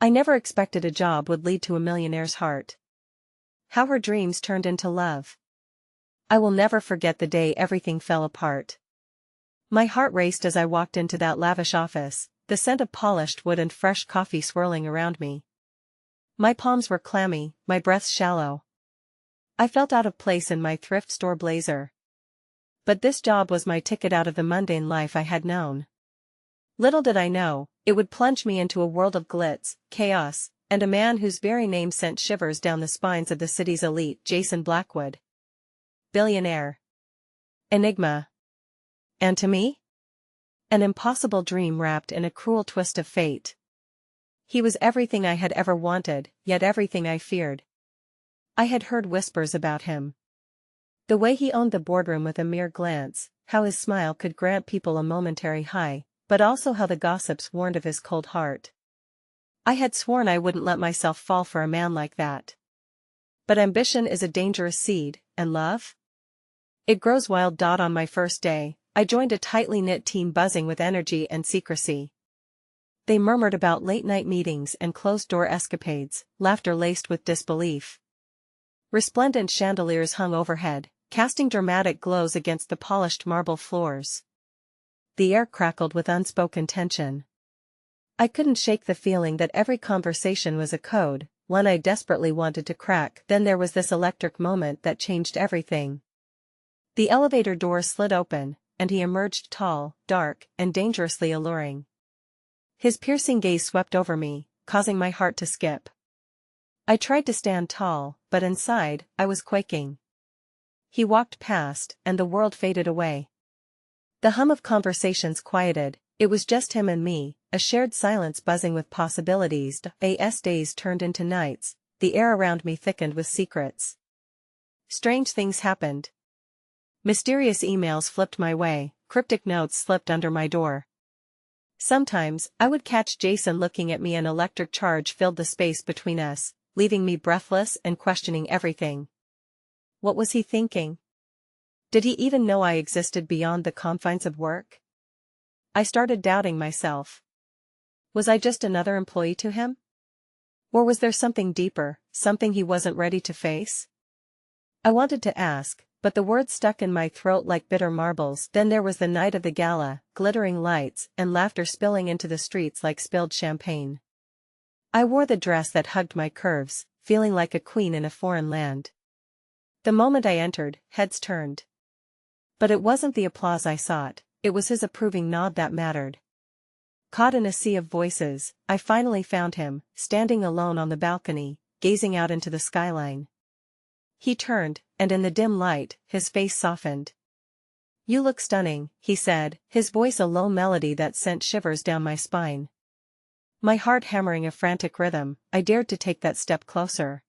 I never expected a job would lead to a millionaire's heart. How her dreams turned into love. I will never forget the day everything fell apart. My heart raced as I walked into that lavish office, the scent of polished wood and fresh coffee swirling around me. My palms were clammy, my breath shallow. I felt out of place in my thrift store blazer. But this job was my ticket out of the mundane life I had known. Little did I know, it would plunge me into a world of glitz, chaos, and a man whose very name sent shivers down the spines of the city's elite, Jason Blackwood. Billionaire. Enigma. And to me? An impossible dream wrapped in a cruel twist of fate. He was everything I had ever wanted, yet everything I feared. I had heard whispers about him. The way he owned the boardroom with a mere glance, how his smile could grant people a momentary high, but also how the gossips warned of his cold heart. I had sworn I wouldn't let myself fall for a man like that. But ambition is a dangerous seed, and love? It grows wild. On my first day, I joined a tightly knit team buzzing with energy and secrecy. They murmured about late-night meetings and closed-door escapades, laughter laced with disbelief. Resplendent chandeliers hung overhead, casting dramatic glows against the polished marble floors. The air crackled with unspoken tension. I couldn't shake the feeling that every conversation was a code, one I desperately wanted to crack. Then there was this electric moment that changed everything. The elevator door slid open, and he emerged tall, dark, and dangerously alluring. His piercing gaze swept over me, causing my heart to skip. I tried to stand tall, but inside, I was quaking. He walked past, and the world faded away. The hum of conversations quieted, it was just him and me, a shared silence buzzing with possibilities. As days turned into nights, the air around me thickened with secrets. Strange things happened. Mysterious emails flipped my way, cryptic notes slipped under my door. Sometimes, I would catch Jason looking at me, and an electric charge filled the space between us, leaving me breathless and questioning everything. What was he thinking? Did he even know I existed beyond the confines of work? I started doubting myself. Was I just another employee to him? Or was there something deeper, something he wasn't ready to face? I wanted to ask, but the words stuck in my throat like bitter marbles. Then there was the night of the gala, glittering lights, and laughter spilling into the streets like spilled champagne. I wore the dress that hugged my curves, feeling like a queen in a foreign land. The moment I entered, heads turned. But it wasn't the applause I sought, it was his approving nod that mattered. Caught in a sea of voices, I finally found him, standing alone on the balcony, gazing out into the skyline. He turned, and in the dim light, his face softened. "You look stunning," he said, his voice a low melody that sent shivers down my spine. My heart hammering a frantic rhythm, I dared to take that step closer.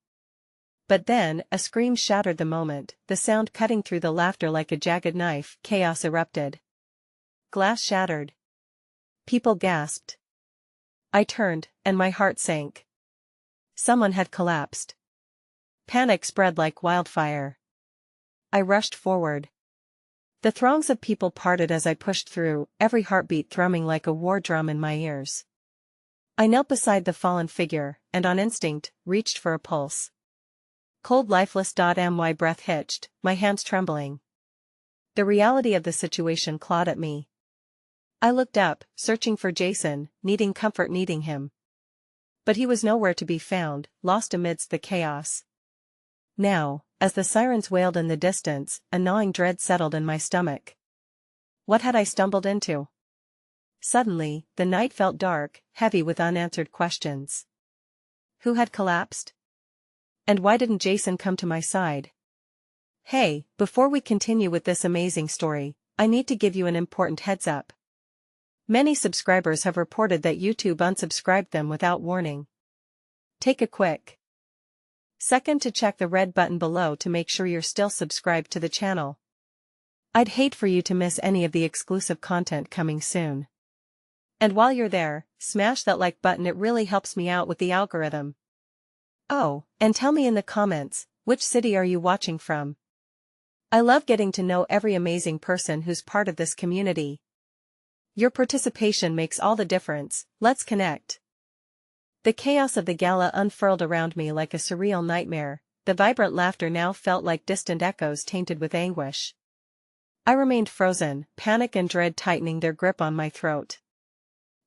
But then, a scream shattered the moment, the sound cutting through the laughter like a jagged knife. Chaos erupted. Glass shattered. People gasped. I turned, and my heart sank. Someone had collapsed. Panic spread like wildfire. I rushed forward. The throngs of people parted as I pushed through, every heartbeat thrumming like a war drum in my ears. I knelt beside the fallen figure, and on instinct, reached for a pulse. Cold, lifeless. My breath hitched, my hands trembling. The reality of the situation clawed at me. I looked up, searching for Jason, needing comfort, needing him. But he was nowhere to be found, lost amidst the chaos. Now, as the sirens wailed in the distance, a gnawing dread settled in my stomach. What had I stumbled into? Suddenly, the night felt dark, heavy with unanswered questions. Who had collapsed? And why didn't Jason come to my side? Hey, before we continue with this amazing story, I need to give you an important heads up. Many subscribers have reported that YouTube unsubscribed them without warning. Take a quick second to check the red button below to make sure you're still subscribed to the channel. I'd hate for you to miss any of the exclusive content coming soon. And while you're there, smash that like button, it really helps me out with the algorithm. Oh, and tell me in the comments, which city are you watching from? I love getting to know every amazing person who's part of this community. Your participation makes all the difference. Let's connect. The chaos of the gala unfurled around me like a surreal nightmare, the vibrant laughter now felt like distant echoes tainted with anguish. I remained frozen, panic and dread tightening their grip on my throat.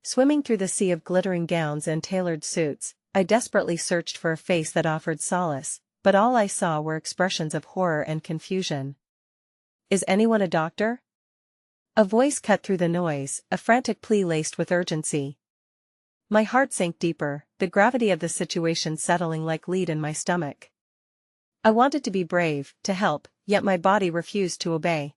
Swimming through the sea of glittering gowns and tailored suits, I desperately searched for a face that offered solace, but all I saw were expressions of horror and confusion. "Is anyone a doctor?" A voice cut through the noise, a frantic plea laced with urgency. My heart sank deeper, the gravity of the situation settling like lead in my stomach. I wanted to be brave, to help, yet my body refused to obey.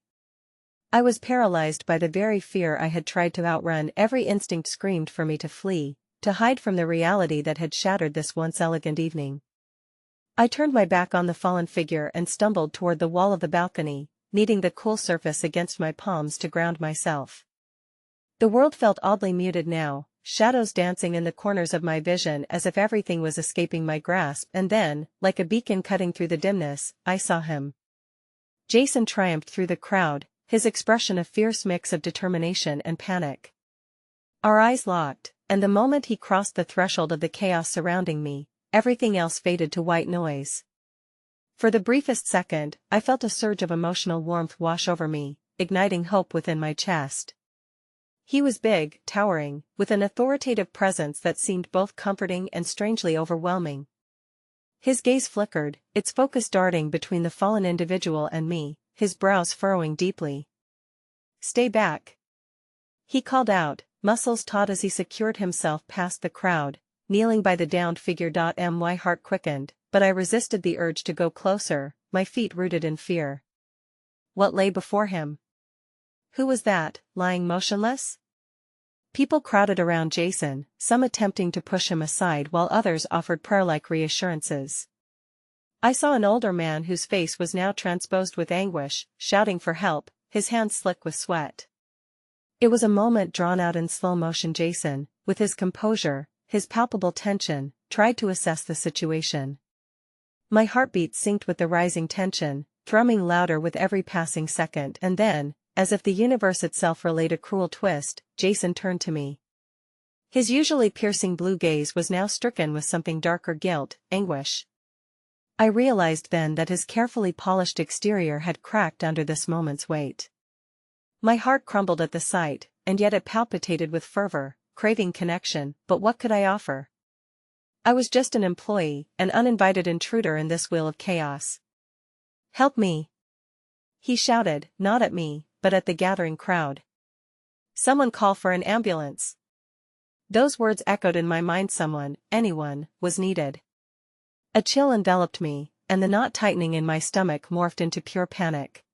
I was paralyzed by the very fear I had tried to outrun. Every instinct screamed for me to flee, to hide from the reality that had shattered this once elegant evening. I turned my back on the fallen figure and stumbled toward the wall of the balcony, needing the cool surface against my palms to ground myself. The world felt oddly muted now, shadows dancing in the corners of my vision as if everything was escaping my grasp, and then, like a beacon cutting through the dimness, I saw him. Jason triumphed through the crowd, his expression a fierce mix of determination and panic. Our eyes locked, and the moment he crossed the threshold of the chaos surrounding me, everything else faded to white noise. For the briefest second, I felt a surge of emotional warmth wash over me, igniting hope within my chest. He was big, towering, with an authoritative presence that seemed both comforting and strangely overwhelming. His gaze flickered, its focus darting between the fallen individual and me, his brows furrowing deeply. "Stay back," he called out, muscles taut as he secured himself past the crowd, kneeling by the downed figure. My heart quickened, but I resisted the urge to go closer, my feet rooted in fear. What lay before him? Who was that, lying motionless? People crowded around Jason, some attempting to push him aside while others offered prayer-like reassurances. I saw an older man whose face was now transposed with anguish, shouting for help, his hands slick with sweat. It was a moment drawn out in slow motion. Jason, with his composure, his palpable tension, tried to assess the situation. My heartbeat synced with the rising tension, thrumming louder with every passing second, and then, as if the universe itself relayed a cruel twist, Jason turned to me. His usually piercing blue gaze was now stricken with something darker: guilt, anguish. I realized then that his carefully polished exterior had cracked under this moment's weight. My heart crumbled at the sight, and yet it palpitated with fervor, craving connection. But what could I offer? I was just an employee, an uninvited intruder in this wheel of chaos. "Help me!" he shouted, not at me, but at the gathering crowd. "Someone call for an ambulance." Those words echoed in my mind. Someone, anyone, was needed. A chill enveloped me, and the knot tightening in my stomach morphed into pure panic.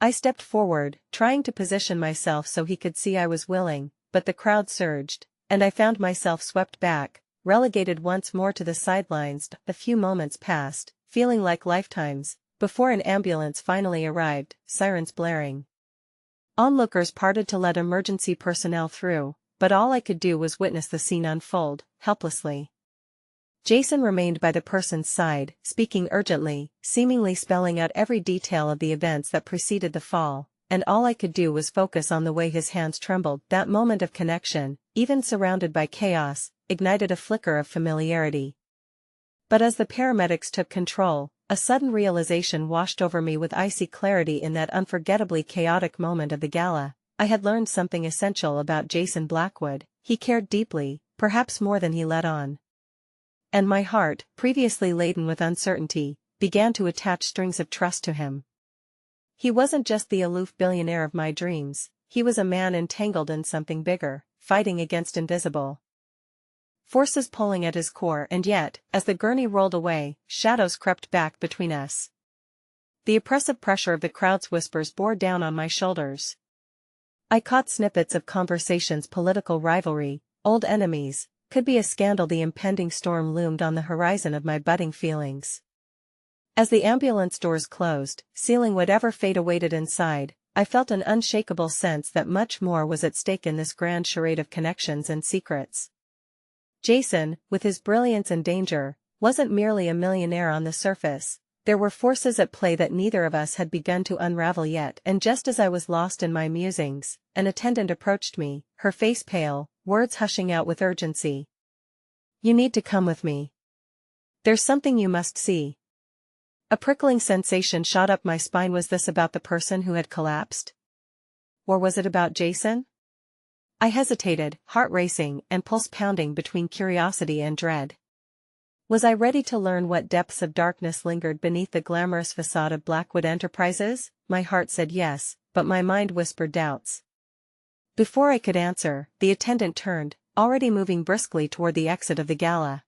I stepped forward, trying to position myself so he could see I was willing, but the crowd surged, and I found myself swept back, relegated once more to the sidelines. A few moments passed, feeling like lifetimes, before an ambulance finally arrived, sirens blaring. Onlookers parted to let emergency personnel through, but all I could do was witness the scene unfold, helplessly. Jason remained by the person's side, speaking urgently, seemingly spelling out every detail of the events that preceded the fall, and all I could do was focus on the way his hands trembled. That moment of connection, even surrounded by chaos, ignited a flicker of familiarity. But as the paramedics took control, a sudden realization washed over me with icy clarity. In that unforgettably chaotic moment of the gala, I had learned something essential about Jason Blackwood. He cared deeply, perhaps more than he let on. And my heart, previously laden with uncertainty, began to attach strings of trust to him. He wasn't just the aloof billionaire of my dreams, he was a man entangled in something bigger, fighting against invisible forces pulling at his core. And yet, as the gurney rolled away, shadows crept back between us. The oppressive pressure of the crowd's whispers bore down on my shoulders. I caught snippets of conversations: political rivalry, old enemies, could be a scandal. The impending storm loomed on the horizon of my budding feelings. As the ambulance doors closed, sealing whatever fate awaited inside, I felt an unshakable sense that much more was at stake in this grand charade of connections and secrets. Jason, with his brilliance and danger, wasn't merely a millionaire on the surface. There were forces at play that neither of us had begun to unravel yet. And just as I was lost in my musings, an attendant approached me, her face pale, words hushing out with urgency. You need to come with me. There's something you must see. A prickling sensation shot up my spine. Was this about the person who had collapsed? Or was it about Jason? I hesitated, heart racing and pulse pounding between curiosity and dread. Was I ready to learn what depths of darkness lingered beneath the glamorous facade of Blackwood Enterprises? My heart said yes, but my mind whispered doubts. Before I could answer, the attendant turned, already moving briskly toward the exit of the gala.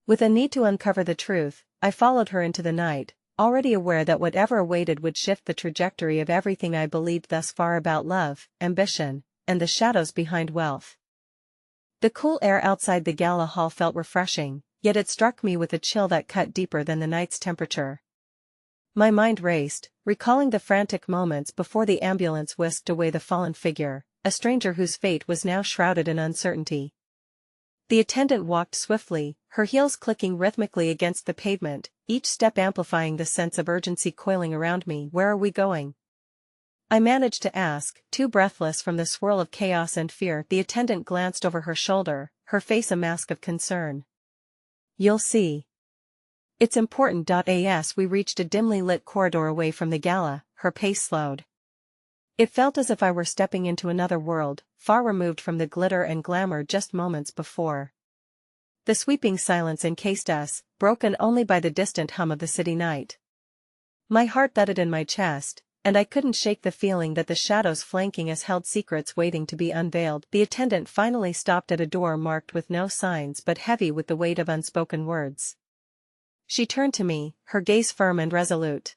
With a need to uncover the truth, I followed her into the night, already aware that whatever awaited would shift the trajectory of everything I believed thus far about love, ambition, and the shadows behind wealth. The cool air outside the gala hall felt refreshing, yet it struck me with a chill that cut deeper than the night's temperature. My mind raced, recalling the frantic moments before the ambulance whisked away the fallen figure, a stranger whose fate was now shrouded in uncertainty. The attendant walked swiftly, her heels clicking rhythmically against the pavement, each step amplifying the sense of urgency coiling around me. Where are we going? I managed to ask, too breathless from the swirl of chaos and fear. The attendant glanced over her shoulder, her face a mask of concern. You'll see. It's important. As we reached a dimly lit corridor away from the gala, her pace slowed. It felt as if I were stepping into another world, far removed from the glitter and glamour just moments before. The sweeping silence encased us, broken only by the distant hum of the city night. My heart thudded in my chest, and I couldn't shake the feeling that the shadows flanking us held secrets waiting to be unveiled. The attendant finally stopped at a door marked with no signs but heavy with the weight of unspoken words. She turned to me, her gaze firm and resolute.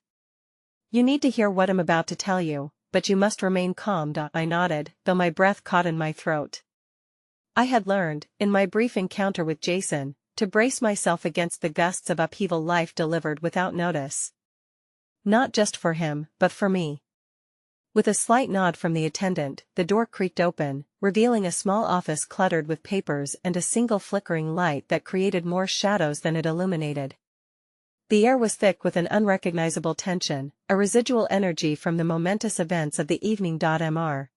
You need to hear what I'm about to tell you, but you must remain calm. I nodded, though my breath caught in my throat. I had learned, in my brief encounter with Jason, to brace myself against the gusts of upheaval life delivered without notice. Not just for him, but for me. With a slight nod from the attendant, the door creaked open, revealing a small office cluttered with papers and a single flickering light that created more shadows than it illuminated. The air was thick with an unrecognizable tension, a residual energy from the momentous events of the evening. Mr.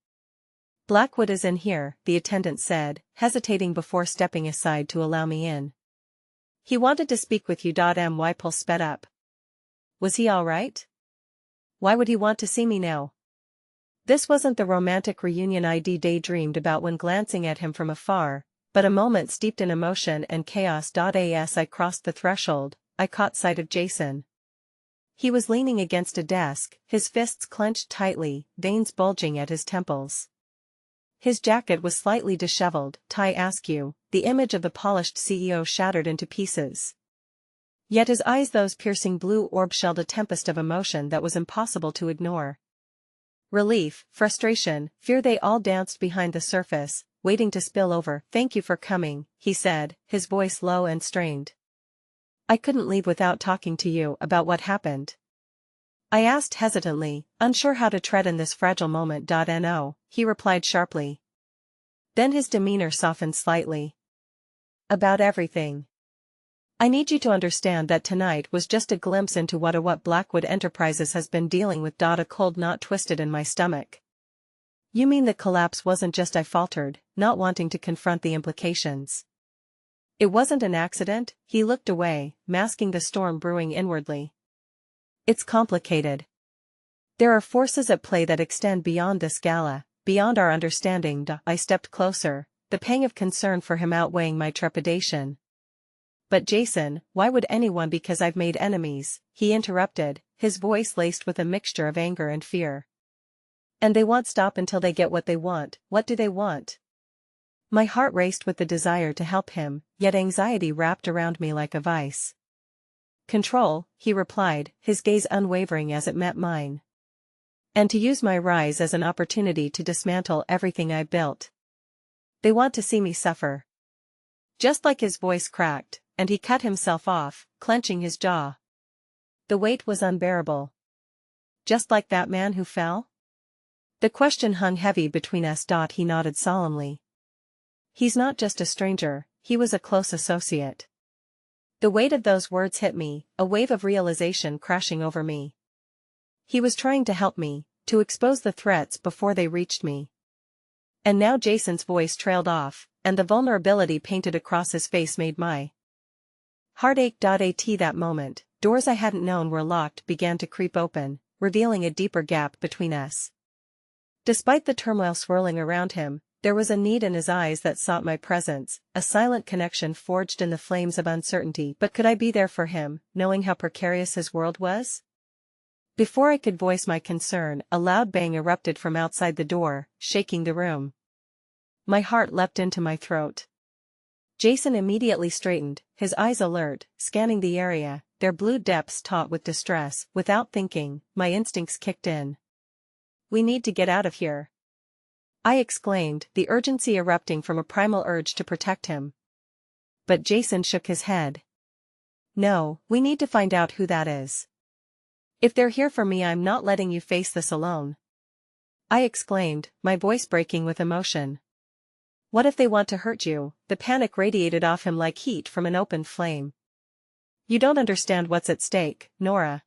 Blackwood is in here, the attendant said, hesitating before stepping aside to allow me in. He wanted to speak with you. My pulse sped up. Was he all right? Why would he want to see me now? This wasn't the romantic reunion I'd daydreamed about when glancing at him from afar, but a moment steeped in emotion and chaos. As I crossed the threshold, I caught sight of Jason. He was leaning against a desk, his fists clenched tightly, veins bulging at his temples. His jacket was slightly disheveled, tie askew, the image of the polished CEO shattered into pieces. Yet his eyes, those piercing blue orbs, shelled a tempest of emotion that was impossible to ignore. Relief, frustration, fear, they all danced behind the surface, waiting to spill over. Thank you for coming, he said, his voice low and strained. I couldn't leave without talking to you about what happened. I asked hesitantly, unsure how to tread in this fragile moment. No, he replied sharply. Then his demeanor softened slightly. About everything. I need you to understand that tonight was just a glimpse into what Blackwood Enterprises has been dealing with. A cold knot twisted in my stomach. You mean the collapse wasn't just? I faltered, not wanting to confront the implications. It wasn't an accident. He looked away, masking the storm brewing inwardly. It's complicated. There are forces at play that extend beyond this gala, beyond our understanding. I stepped closer, the pang of concern for him outweighing my trepidation. But Jason, why would anyone? Because I've made enemies, he interrupted, his voice laced with a mixture of anger and fear. And they won't stop until they get what they want. What do they want? My heart raced with the desire to help him, yet anxiety wrapped around me like a vice. Control, he replied, his gaze unwavering as it met mine. And to use my rise as an opportunity to dismantle everything I built. They want to see me suffer. Just like his voice cracked, and he cut himself off, clenching his jaw. The weight was unbearable. Just like that man who fell? The question hung heavy between us. He nodded solemnly. He's not just a stranger, he was a close associate. The weight of those words hit me, a wave of realization crashing over me. He was trying to help me, to expose the threats before they reached me. And now Jason's voice trailed off, and the vulnerability painted across his face made my heart ache. At that moment, doors I hadn't known were locked began to creep open, revealing a deeper gap between us. Despite the turmoil swirling around him, there was a need in his eyes that sought my presence, a silent connection forged in the flames of uncertainty. But could I be there for him, knowing how precarious his world was? Before I could voice my concern, a loud bang erupted from outside the door, shaking the room. My heart leapt into my throat. Jason immediately straightened, his eyes alert, scanning the area, their blue depths taut with distress. Without thinking, my instincts kicked in. "We need to get out of here," I exclaimed, the urgency erupting from a primal urge to protect him. But Jason shook his head. "No, we need to find out who that is. If they're here for me, I'm not letting you face this alone," I exclaimed, my voice breaking with emotion. "What if they want to hurt you?" The panic radiated off him like heat from an open flame. "You don't understand what's at stake, Nora.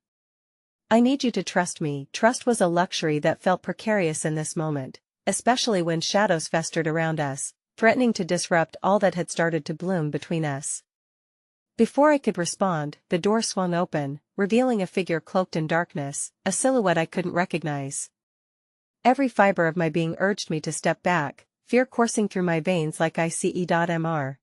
I need you to trust me." Trust was a luxury that felt precarious in this moment, especially when shadows festered around us, threatening to disrupt all that had started to bloom between us. Before I could respond, the door swung open, revealing a figure cloaked in darkness, a silhouette I couldn't recognize. Every fiber of my being urged me to step back, fear coursing through my veins like ICE.MR.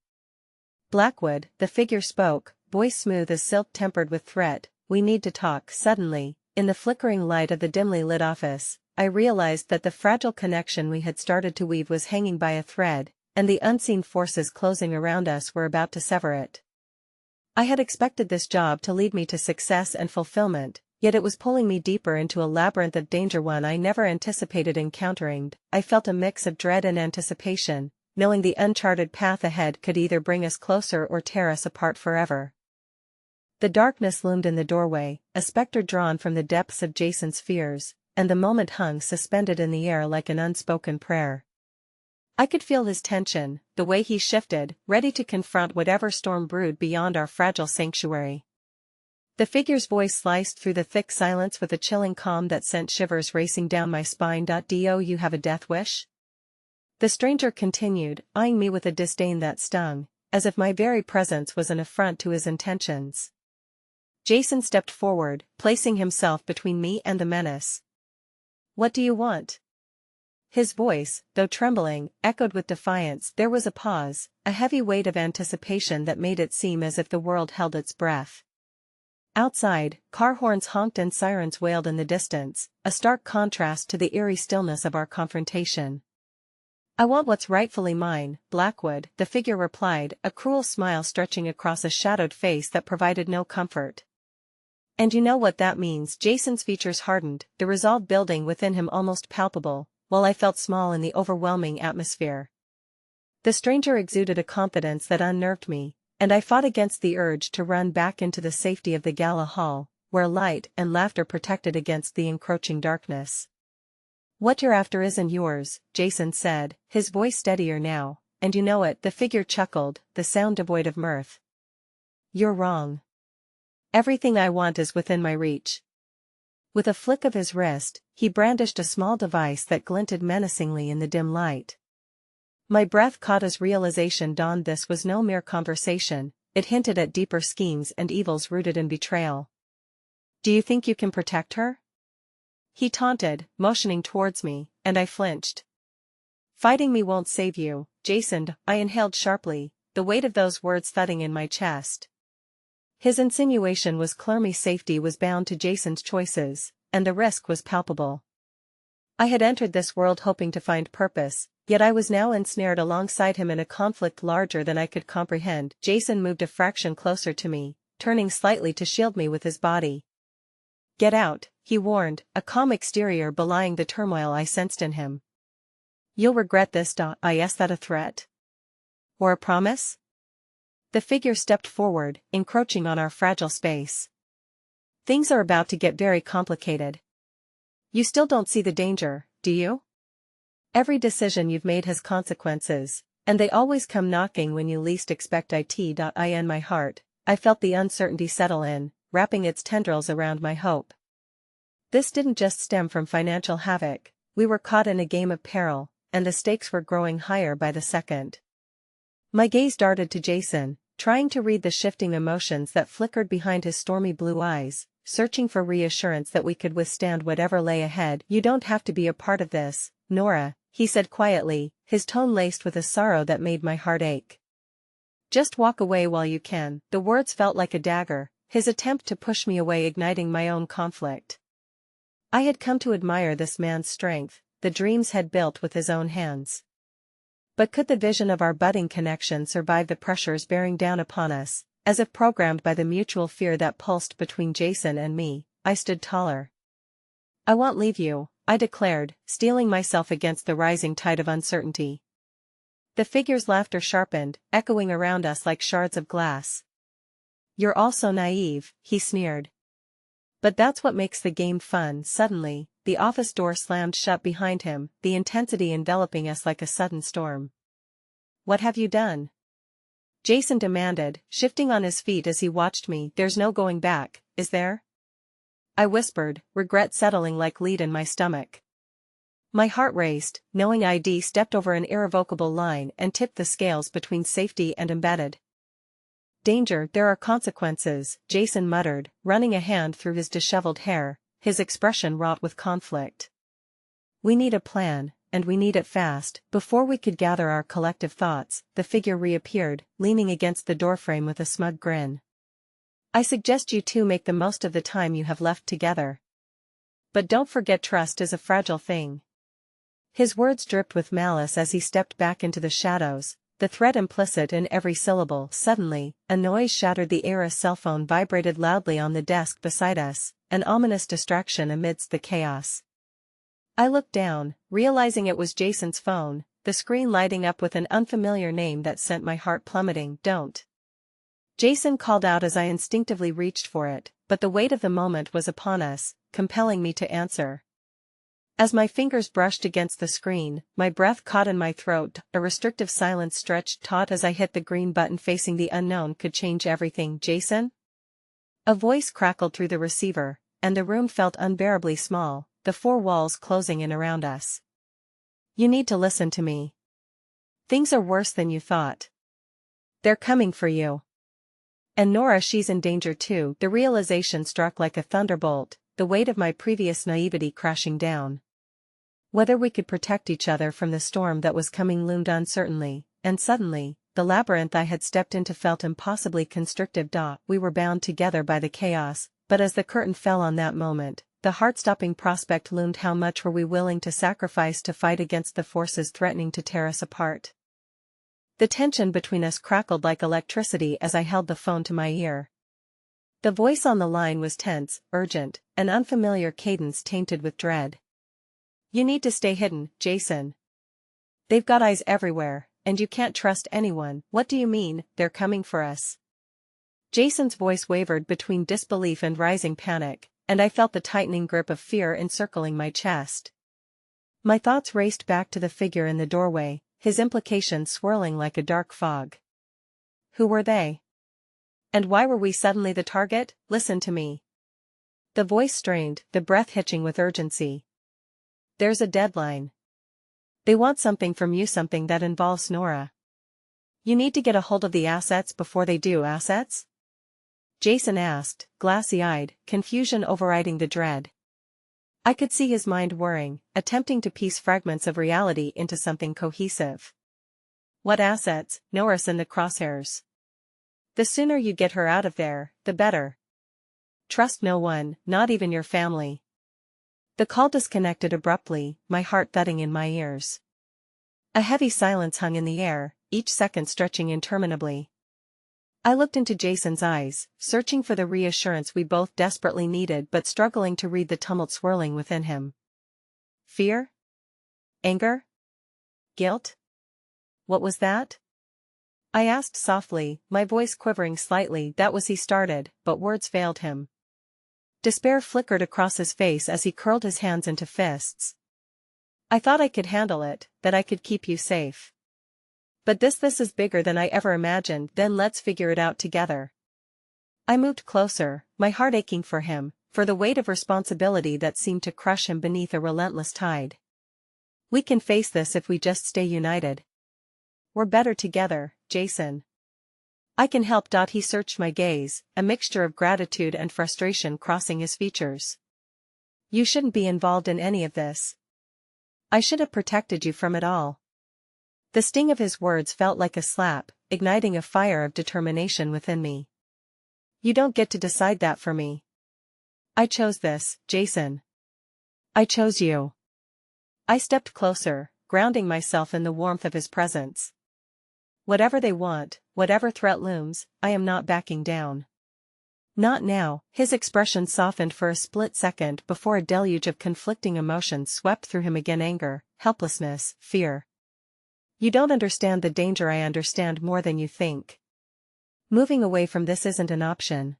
"Blackwood," the figure spoke, voice smooth as silk tempered with threat, "we need to talk." Suddenly, in the flickering light of the dimly lit office, I realized that the fragile connection we had started to weave was hanging by a thread, and the unseen forces closing around us were about to sever it. I had expected this job to lead me to success and fulfillment, yet it was pulling me deeper into a labyrinth of danger, one I never anticipated encountering. I felt a mix of dread and anticipation, knowing the uncharted path ahead could either bring us closer or tear us apart forever. The darkness loomed in the doorway, a specter drawn from the depths of Jason's fears, and the moment hung suspended in the air like an unspoken prayer. I could feel his tension, the way he shifted, ready to confront whatever storm brewed beyond our fragile sanctuary. The figure's voice sliced through the thick silence with a chilling calm that sent shivers racing down my spine. "Do you have a death wish?" The stranger continued, eyeing me with a disdain that stung, as if my very presence was an affront to his intentions. Jason stepped forward, placing himself between me and the menace. "What do you want?" His voice, though trembling, echoed with defiance. There was a pause, a heavy weight of anticipation that made it seem as if the world held its breath. Outside, car horns honked and sirens wailed in the distance, a stark contrast to the eerie stillness of our confrontation. "I want what's rightfully mine, Blackwood," the figure replied, a cruel smile stretching across a shadowed face that provided no comfort. "And you know what that means." Jason's features hardened, the resolve building within him almost palpable, while I felt small in the overwhelming atmosphere. The stranger exuded a confidence that unnerved me, and I fought against the urge to run back into the safety of the gala hall, where light and laughter protected against the encroaching darkness. "What you're after isn't yours," Jason said, his voice steadier now, "and you know it." The figure chuckled, the sound devoid of mirth. "You're wrong. Everything I want is within my reach." With a flick of his wrist, he brandished a small device that glinted menacingly in the dim light. My breath caught as realization dawned. This was no mere conversation, it hinted at deeper schemes and evils rooted in betrayal. "Do you think you can protect her?" he taunted, motioning towards me, and I flinched. "Fighting me won't save you, Jason," I inhaled sharply, the weight of those words thudding in my chest. His insinuation was clear. My safety was bound to Jason's choices, and the risk was palpable. I had entered this world hoping to find purpose, yet I was now ensnared alongside him in a conflict larger than I could comprehend. Jason moved a fraction closer to me, turning slightly to shield me with his body. "Get out," he warned, a calm exterior belying the turmoil I sensed in him. "You'll regret this." I asked, that a threat? Or a promise? The figure stepped forward, encroaching on our fragile space. "Things are about to get very complicated. You still don't see the danger, do you? Every decision you've made has consequences, and they always come knocking when you least expect it. In my heart, I felt the uncertainty settle in, wrapping its tendrils around my hope. This didn't just stem from financial havoc, we were caught in a game of peril, and the stakes were growing higher by the second. My gaze darted to Jason, trying to read the shifting emotions that flickered behind his stormy blue eyes, searching for reassurance that we could withstand whatever lay ahead. "You don't have to be a part of this, Nora," he said quietly, his tone laced with a sorrow that made my heart ache. "Just walk away while you can." The words felt like a dagger, his attempt to push me away igniting my own conflict. I had come to admire this man's strength, the dreams he'd built with his own hands. But could the vision of our budding connection survive the pressures bearing down upon us? As if programmed by the mutual fear that pulsed between Jason and me, I stood taller. "I won't leave you," I declared, steeling myself against the rising tide of uncertainty. The figure's laughter sharpened, echoing around us like shards of glass. "You're all so naive," he sneered. "But that's what makes the game fun." Suddenly, the office door slammed shut behind him, the intensity enveloping us like a sudden storm. "What have you done?" Jason demanded, shifting on his feet as he watched me. "There's no going back, is there?" I whispered, regret settling like lead in my stomach. My heart raced, knowing I'd stepped over an irrevocable line and tipped the scales between safety and embedded danger. "There are consequences," Jason muttered, running a hand through his disheveled hair, his expression wrought with conflict. "We need a plan, and we need it fast." Before we could gather our collective thoughts, the figure reappeared, leaning against the doorframe with a smug grin. "I suggest you two make the most of the time you have left together. But don't forget, trust is a fragile thing." His words dripped with malice as he stepped back into the shadows, the threat implicit in every syllable. Suddenly, a noise shattered the air. A cell phone vibrated loudly on the desk beside us, an ominous distraction amidst the chaos. I looked down, realizing it was Jason's phone, the screen lighting up with an unfamiliar name that sent my heart plummeting. "Don't." Jason called out as I instinctively reached for it, but the weight of the moment was upon us, compelling me to answer. As my fingers brushed against the screen, my breath caught in my throat. A restrictive silence stretched taut as I hit the green button. "Facing the unknown could change everything, Jason?" A voice crackled through the receiver, and the room felt unbearably small, the four walls closing in around us. "You need to listen to me. Things are worse than you thought. They're coming for you. And Nora, she's in danger too." The realization struck like a thunderbolt, the weight of my previous naivety crashing down. Whether we could protect each other from the storm that was coming loomed uncertainly, and suddenly, the labyrinth I had stepped into felt impossibly constrictive. We were bound together by the chaos, but as the curtain fell on that moment, the heart-stopping prospect loomed. How much were we willing to sacrifice to fight against the forces threatening to tear us apart? The tension between us crackled like electricity as I held the phone to my ear. The voice on the line was tense, urgent, an unfamiliar cadence tainted with dread. "You need to stay hidden, Jason. They've got eyes everywhere, and you can't trust anyone." "What do you mean, they're coming for us?" Jason's voice wavered between disbelief and rising panic, and I felt the tightening grip of fear encircling my chest. My thoughts raced back to the figure in the doorway, his implications swirling like a dark fog. Who were they? And why were we suddenly the target? "Listen to me." The voice strained, the breath hitching with urgency. "There's a deadline. They want something from you, something that involves Nora. You need to get a hold of the assets before they do." "Assets?" Jason asked, glassy-eyed, confusion overriding the dread. I could see his mind whirring, attempting to piece fragments of reality into something cohesive. "What assets?" "Nora's in the crosshairs. The sooner you get her out of there, the better. Trust no one, not even your family." The call disconnected abruptly, my heart thudding in my ears. A heavy silence hung in the air, each second stretching interminably. I looked into Jason's eyes, searching for the reassurance we both desperately needed but struggling to read the tumult swirling within him. Fear? Anger? Guilt? What was that? I asked softly, my voice quivering slightly. "That was," he started, but words failed him. Despair flickered across his face as he curled his hands into fists. "I thought I could handle it, that I could keep you safe. But this is bigger than I ever imagined." "Then let's figure it out together." I moved closer, my heart aching for him, for the weight of responsibility that seemed to crush him beneath a relentless tide. "We can face this if we just stay united. We're better together, Jason. I can help. He searched my gaze, a mixture of gratitude and frustration crossing his features. You shouldn't be involved in any of this. I should have protected you from it all. The sting of his words felt like a slap, igniting a fire of determination within me. You don't get to decide that for me. I chose this, Jason. I chose you. I stepped closer, grounding myself in the warmth of his presence. Whatever they want, whatever threat looms, I am not backing down. Not now. His expression softened for a split second before a deluge of conflicting emotions swept through him again: anger, helplessness, fear. You don't understand the danger. I understand more than you think. Moving away from this isn't an option.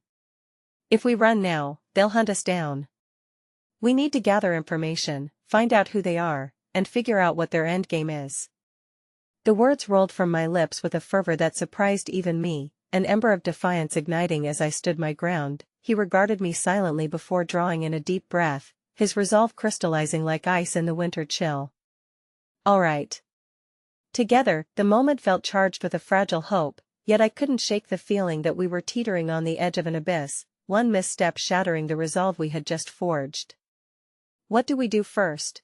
If we run now, they'll hunt us down. We need to gather information, find out who they are, and figure out what their endgame is. The words rolled from my lips with a fervor that surprised even me, an ember of defiance igniting as I stood my ground. He regarded me silently before drawing in a deep breath, his resolve crystallizing like ice in the winter chill. All right. Together, the moment felt charged with a fragile hope, yet I couldn't shake the feeling that we were teetering on the edge of an abyss, one misstep shattering the resolve we had just forged. What do we do first?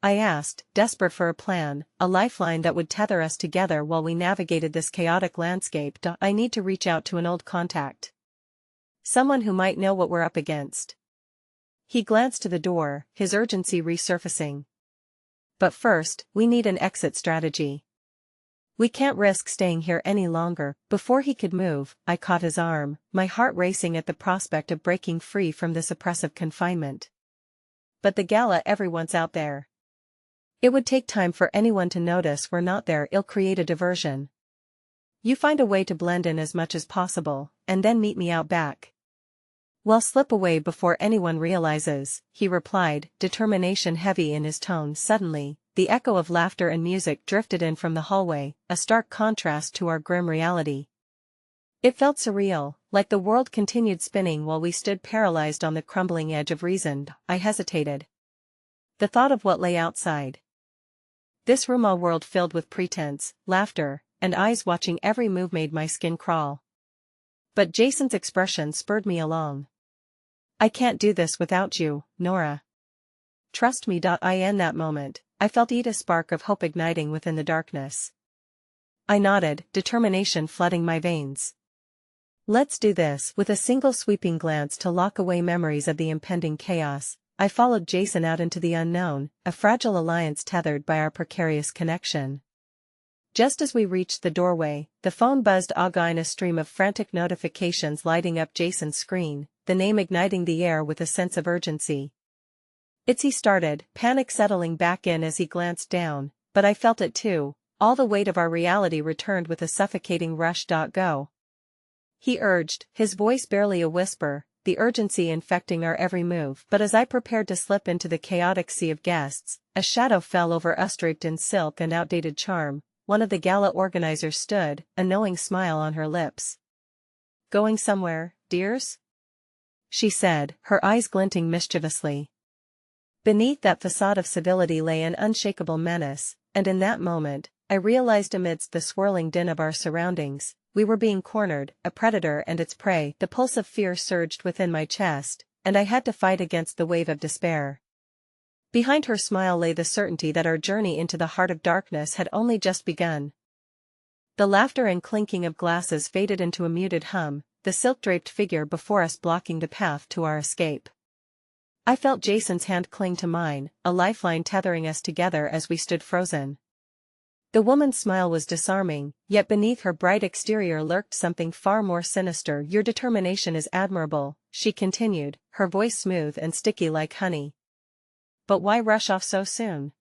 I asked, desperate for a plan, a lifeline that would tether us together while we navigated this chaotic landscape. I need to reach out to an old contact. Someone who might know what we're up against. He glanced to the door, his urgency resurfacing. But first, we need an exit strategy. We can't risk staying here any longer. Before he could move, I caught his arm, my heart racing at the prospect of breaking free from this oppressive confinement. But the gala, everyone's out there. It would take time for anyone to notice we're not there. It'll create a diversion. You find a way to blend in as much as possible, and then meet me out back. Well, slip away before anyone realizes, he replied, determination heavy in his tone. Suddenly, the echo of laughter and music drifted in from the hallway, a stark contrast to our grim reality. It felt surreal, like the world continued spinning while we stood paralyzed on the crumbling edge of reason. I hesitated. The thought of what lay outside. This room, a world filled with pretense, laughter, and eyes watching every move made my skin crawl. But Jason's expression spurred me along. I can't do this without you, Nora. Trust me. In that moment, I felt a spark of hope igniting within the darkness. I nodded, determination flooding my veins. Let's do this. With a single sweeping glance to lock away memories of the impending chaos, I followed Jason out into the unknown, a fragile alliance tethered by our precarious connection. Just as we reached the doorway, the phone buzzed in a stream of frantic notifications lighting up Jason's screen, the name igniting the air with a sense of urgency. It's he started, panic settling back in as he glanced down, but I felt it too. All the weight of our reality returned with a suffocating rush. Go. He urged, his voice barely a whisper, the urgency infecting our every move. But as I prepared to slip into the chaotic sea of guests, a shadow fell over us. Draped in silk and outdated charm, one of the gala organizers stood, a knowing smile on her lips. Going somewhere, dears? She said, her eyes glinting mischievously. Beneath that facade of civility lay an unshakable menace, and in that moment, I realized amidst the swirling din of our surroundings, we were being cornered, a predator and its prey. The pulse of fear surged within my chest, and I had to fight against the wave of despair. Behind her smile lay the certainty that our journey into the heart of darkness had only just begun. The laughter and clinking of glasses faded into a muted hum, the silk-draped figure before us blocking the path to our escape. I felt Jason's hand cling to mine, a lifeline tethering us together as we stood frozen. The woman's smile was disarming, yet beneath her bright exterior lurked something far more sinister. Your determination is admirable, she continued, her voice smooth and sticky like honey. But why rush off so soon?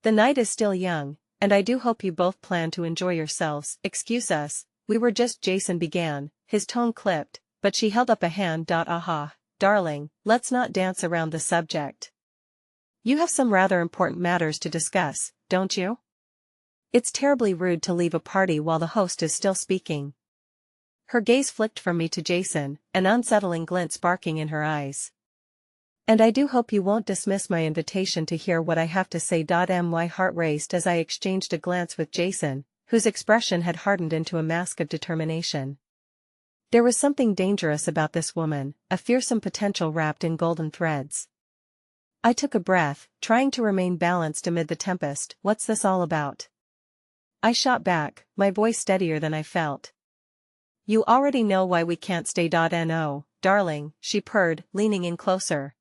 The night is still young, and I do hope you both plan to enjoy yourselves. Excuse us, we were just. Jason began, his tone clipped, but she held up a hand. Aha, darling, let's not dance around the subject. You have some rather important matters to discuss, don't you? It's terribly rude to leave a party while the host is still speaking. Her gaze flicked from me to Jason, an unsettling glint sparking in her eyes. And I do hope you won't dismiss my invitation to hear what I have to say. My heart raced as I exchanged a glance with Jason, whose expression had hardened into a mask of determination. There was something dangerous about this woman, a fearsome potential wrapped in golden threads. I took a breath, trying to remain balanced amid the tempest. What's this all about? I shot back, my voice steadier than I felt. You already know why we can't stay. No, darling, she purred, leaning in closer.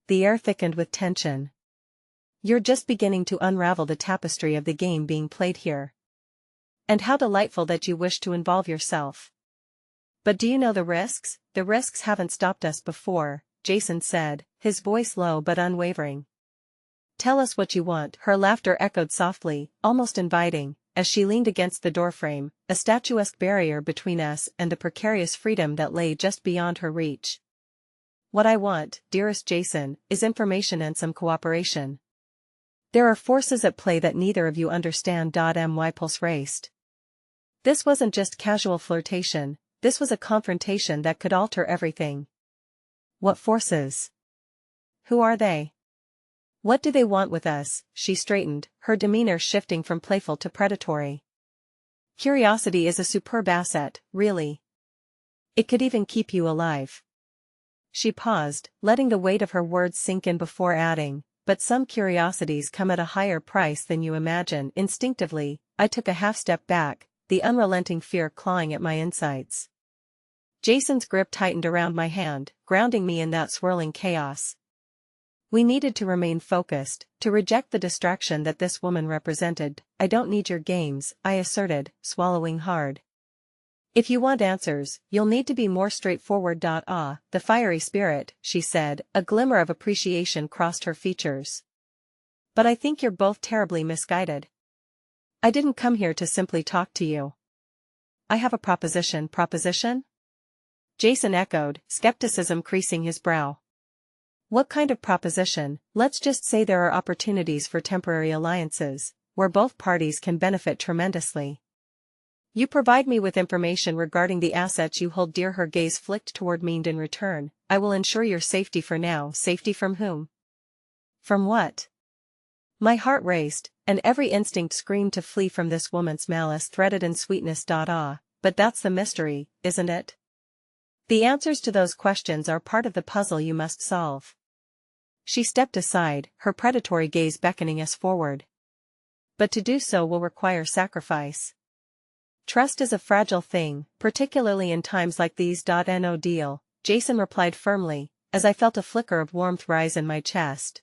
The air thickened with tension. You're just beginning to unravel the tapestry of the game being played here. And how delightful that you wish to involve yourself. But do you know the risks? The risks haven't stopped us before, Jason said, his voice low but unwavering. Tell us what you want. Her laughter echoed softly, almost inviting, as she leaned against the doorframe, a statuesque barrier between us and the precarious freedom that lay just beyond her reach. What I want, dearest Jason, is information and some cooperation. There are forces at play that neither of you understand. My pulse raced. This wasn't just casual flirtation, this was a confrontation that could alter everything. What forces? Who are they? What do they want with us? She straightened, her demeanor shifting from playful to predatory. Curiosity is a superb asset, really. It could even keep you alive. She paused, letting the weight of her words sink in before adding, but some curiosities come at a higher price than you imagine. Instinctively, I took a half step back, the unrelenting fear clawing at my insides. Jason's grip tightened around my hand, grounding me in that swirling chaos. We needed to remain focused, to reject the distraction that this woman represented. I don't need your games, I asserted, swallowing hard. If you want answers, you'll need to be more straightforward. The fiery spirit, she said, a glimmer of appreciation crossed her features. But I think you're both terribly misguided. I didn't come here to simply talk to you. I have a proposition. Proposition? Jason echoed, skepticism creasing his brow. What kind of proposition? Let's just say there are opportunities for temporary alliances, where both parties can benefit tremendously. You provide me with information regarding the assets you hold dear. Her gaze flicked toward me, and in return, I will ensure your safety for now. Safety from whom? From what? My heart raced, and every instinct screamed to flee from this woman's malice threaded in sweetness. But that's the mystery, isn't it? The answers to those questions are part of the puzzle you must solve. She stepped aside, her predatory gaze beckoning us forward. But to do so will require sacrifice. Trust is a fragile thing, particularly in times like these. No deal, Jason replied firmly, as I felt a flicker of warmth rise in my chest.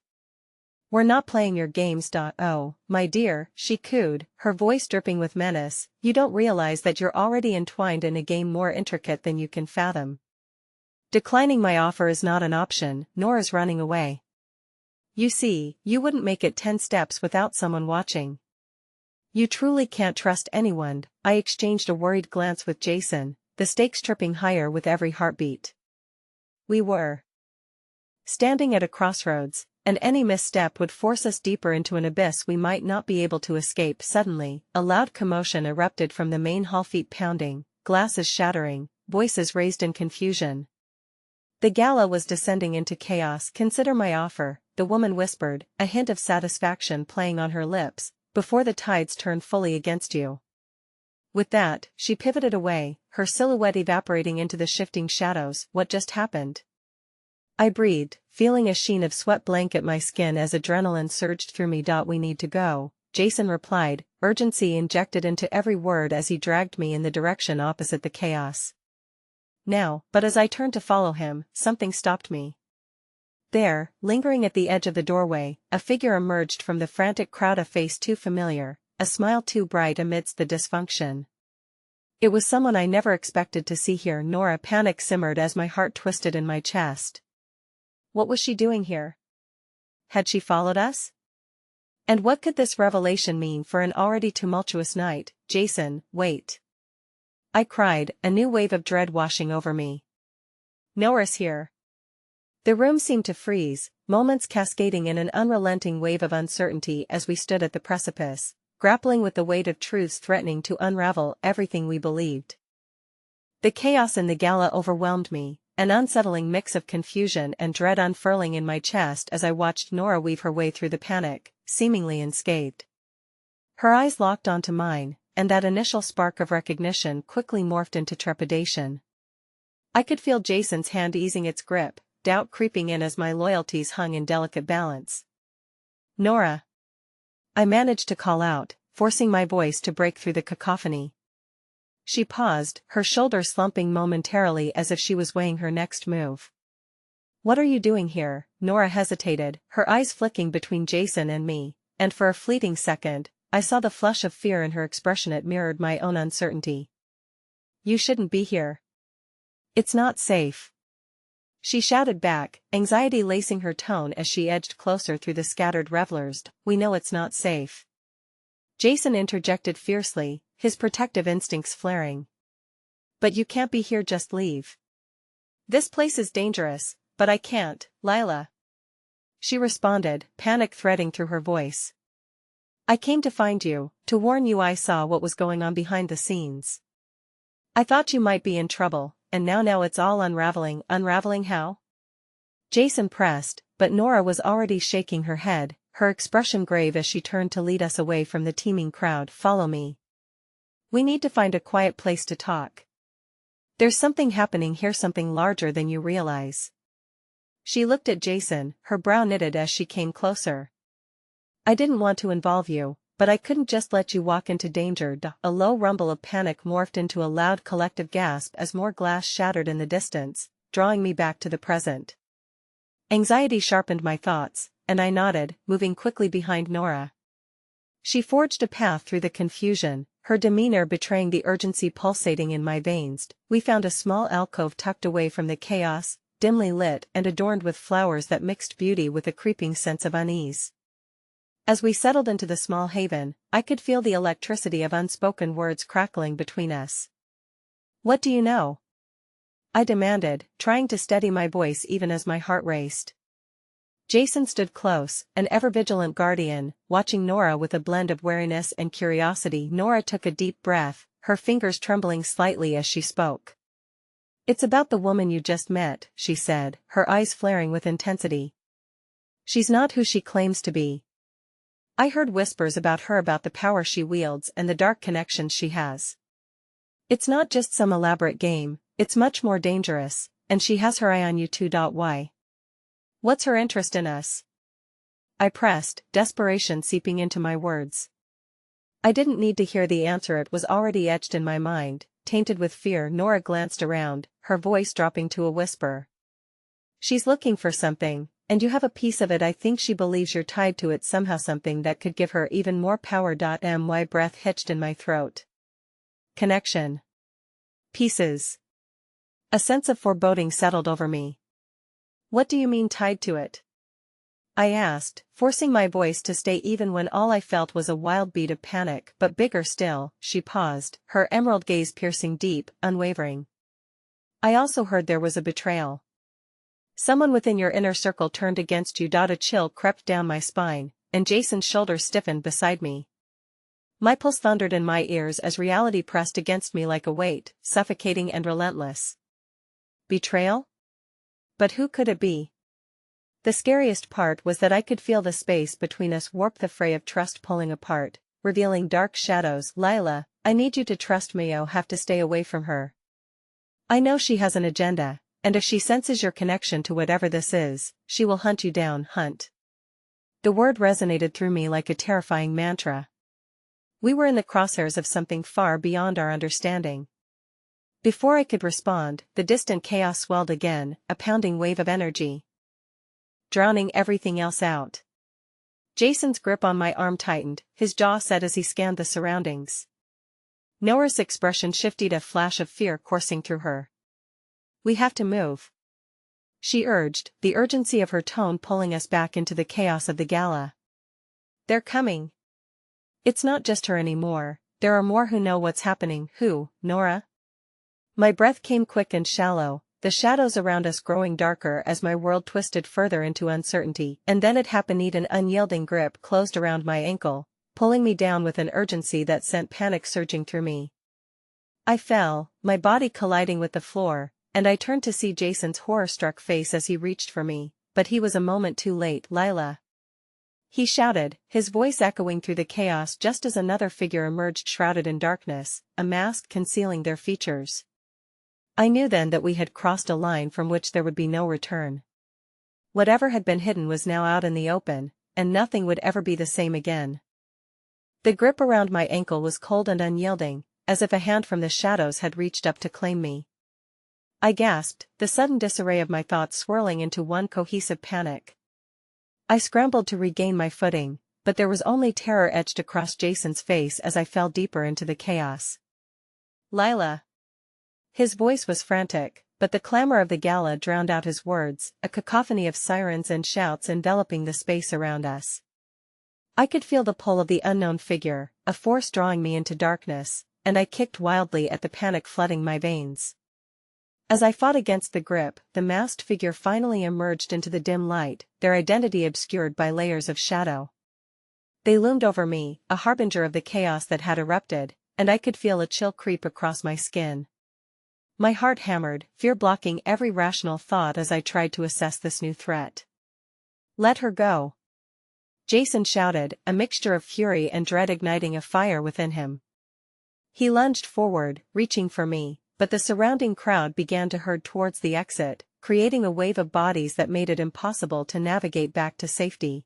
We're not playing your games. Oh, my dear, she cooed, her voice dripping with menace, you don't realize that you're already entwined in a game more intricate than you can fathom. Declining my offer is not an option, nor is running away. You see, you wouldn't make it 10 steps without someone watching. You truly can't trust anyone. I exchanged a worried glance with Jason, the stakes tripping higher with every heartbeat. We were standing at a crossroads, and any misstep would force us deeper into an abyss we might not be able to escape. Suddenly, a loud commotion erupted from the main hall, feet pounding, glasses shattering, voices raised in confusion. The gala was descending into chaos. Consider my offer, the woman whispered, a hint of satisfaction playing on her lips, before the tides turn fully against you. With that, she pivoted away, her silhouette evaporating into the shifting shadows. What just happened? I breathed, feeling a sheen of sweat blanket my skin as adrenaline surged through me. We need to go, Jason replied, urgency injected into every word as he dragged me in the direction opposite the chaos. Now, but as I turned to follow him, something stopped me. There, lingering at the edge of the doorway, a figure emerged from the frantic crowd, a face too familiar, a smile too bright amidst the dysfunction. It was someone I never expected to see here. Nora, panic simmered as my heart twisted in my chest. What was she doing here? Had she followed us? And what could this revelation mean for an already tumultuous night? Jason, wait. I cried, a new wave of dread washing over me. Nora's here. The room seemed to freeze, moments cascading in an unrelenting wave of uncertainty as we stood at the precipice, grappling with the weight of truths threatening to unravel everything we believed. The chaos in the gala overwhelmed me, an unsettling mix of confusion and dread unfurling in my chest as I watched Nora weave her way through the panic, seemingly unscathed. Her eyes locked onto mine, and that initial spark of recognition quickly morphed into trepidation. I could feel Jason's hand easing its grip, doubt creeping in as my loyalties hung in delicate balance. "Nora." I managed to call out, forcing my voice to break through the cacophony. She paused, her shoulders slumping momentarily as if she was weighing her next move. "What are you doing here?" Nora hesitated, her eyes flicking between Jason and me, and for a fleeting second, I saw the flush of fear in her expression. It mirrored my own uncertainty. "You shouldn't be here. It's not safe," she shouted back, anxiety lacing her tone as she edged closer through the scattered revelers. "We know it's not safe," Jason interjected fiercely, his protective instincts flaring. "But you can't be here, just leave. This place is dangerous." "But I can't, Lila," she responded, panic threading through her voice. "I came to find you, to warn you. I saw what was going on behind the scenes. I thought you might be in trouble, and now it's all unraveling." "Unraveling how?" Jason pressed, but Nora was already shaking her head, her expression grave as she turned to lead us away from the teeming crowd. "Follow me. We need to find a quiet place to talk. There's something happening here, something larger than you realize." She looked at Jason, her brow knitted as she came closer. "I didn't want to involve you, but I couldn't just let you walk into danger." A low rumble of panic morphed into a loud collective gasp as more glass shattered in the distance, drawing me back to the present. Anxiety sharpened my thoughts, and I nodded, moving quickly behind Nora. She forged a path through the confusion, her demeanor betraying the urgency pulsating in my veins. We found a small alcove tucked away from the chaos, dimly lit and adorned with flowers that mixed beauty with a creeping sense of unease. As we settled into the small haven, I could feel the electricity of unspoken words crackling between us. "What do you know?" I demanded, trying to steady my voice even as my heart raced. Jason stood close, an ever-vigilant guardian, watching Nora with a blend of wariness and curiosity. Nora took a deep breath, her fingers trembling slightly as she spoke. "It's about the woman you just met," she said, her eyes flaring with intensity. "She's not who she claims to be. I heard whispers about her, about the power she wields and the dark connections she has. It's not just some elaborate game, it's much more dangerous, and she has her eye on you too. Why? What's her interest in us?" I pressed, desperation seeping into my words. I didn't need to hear the answer, it was already etched in my mind, tainted with fear. Nora glanced around, her voice dropping to a whisper. "She's looking for something, and you have a piece of it. I think she believes you're tied to it somehow, something that could give her even more power." My breath hitched in my throat. Connection. Pieces. A sense of foreboding settled over me. "What do you mean, tied to it?" I asked, forcing my voice to stay even when all I felt was a wild beat of panic. "But bigger still." She paused, her emerald gaze piercing deep, unwavering. "I also heard there was a betrayal. Someone within your inner circle turned against you." A chill crept down my spine, and Jason's shoulders stiffened beside me. My pulse thundered in my ears as reality pressed against me like a weight, suffocating and relentless. Betrayal? But who could it be? The scariest part was that I could feel the space between us warp, the fray of trust pulling apart, revealing dark shadows. "Lila, I need you to trust me. You'll have to stay away from her. I know she has an agenda, and if she senses your connection to whatever this is, she will hunt you down." Hunt. The word resonated through me like a terrifying mantra. We were in the crosshairs of something far beyond our understanding. Before I could respond, the distant chaos swelled again, a pounding wave of energy, drowning everything else out. Jason's grip on my arm tightened, his jaw set as he scanned the surroundings. Nora's expression shifted, a flash of fear coursing through her. "We have to move," she urged, the urgency of her tone pulling us back into the chaos of the gala. "They're coming. It's not just her anymore, there are more who know what's happening." "Who, Nora?" My breath came quick and shallow, the shadows around us growing darker as my world twisted further into uncertainty. And then it happened. An unyielding grip closed around my ankle, pulling me down with an urgency that sent panic surging through me. I fell, my body colliding with the floor, and I turned to see Jason's horror-struck face as he reached for me, but he was a moment too late. "Lila." He shouted, his voice echoing through the chaos just as another figure emerged shrouded in darkness, a mask concealing their features. I knew then that we had crossed a line from which there would be no return. Whatever had been hidden was now out in the open, and nothing would ever be the same again. The grip around my ankle was cold and unyielding, as if a hand from the shadows had reached up to claim me. I gasped, the sudden disarray of my thoughts swirling into one cohesive panic. I scrambled to regain my footing, but there was only terror etched across Jason's face as I fell deeper into the chaos. "Lila!" His voice was frantic, but the clamor of the gala drowned out his words, a cacophony of sirens and shouts enveloping the space around us. I could feel the pull of the unknown figure, a force drawing me into darkness, and I kicked wildly at the panic flooding my veins. As I fought against the grip, the masked figure finally emerged into the dim light, their identity obscured by layers of shadow. They loomed over me, a harbinger of the chaos that had erupted, and I could feel a chill creep across my skin. My heart hammered, fear blocking every rational thought as I tried to assess this new threat. "Let her go!" Jason shouted, a mixture of fury and dread igniting a fire within him. He lunged forward, reaching for me, but the surrounding crowd began to herd towards the exit, creating a wave of bodies that made it impossible to navigate back to safety.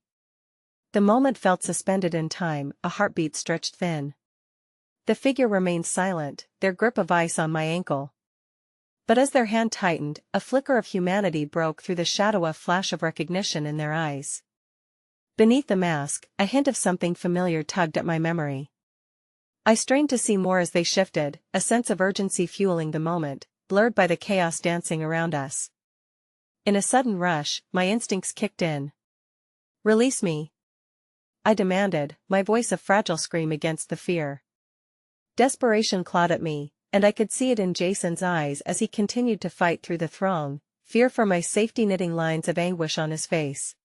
The moment felt suspended in time, a heartbeat stretched thin. The figure remained silent, their grip of ice on my ankle. But as their hand tightened, a flicker of humanity broke through the shadow, a flash of recognition in their eyes. Beneath the mask, a hint of something familiar tugged at my memory. I strained to see more as they shifted, a sense of urgency fueling the moment, blurred by the chaos dancing around us. In a sudden rush, my instincts kicked in. "Release me!" I demanded, my voice a fragile scream against the fear. Desperation clawed at me, and I could see it in Jason's eyes as he continued to fight through the throng, fear for my safety knitting lines of anguish on his face.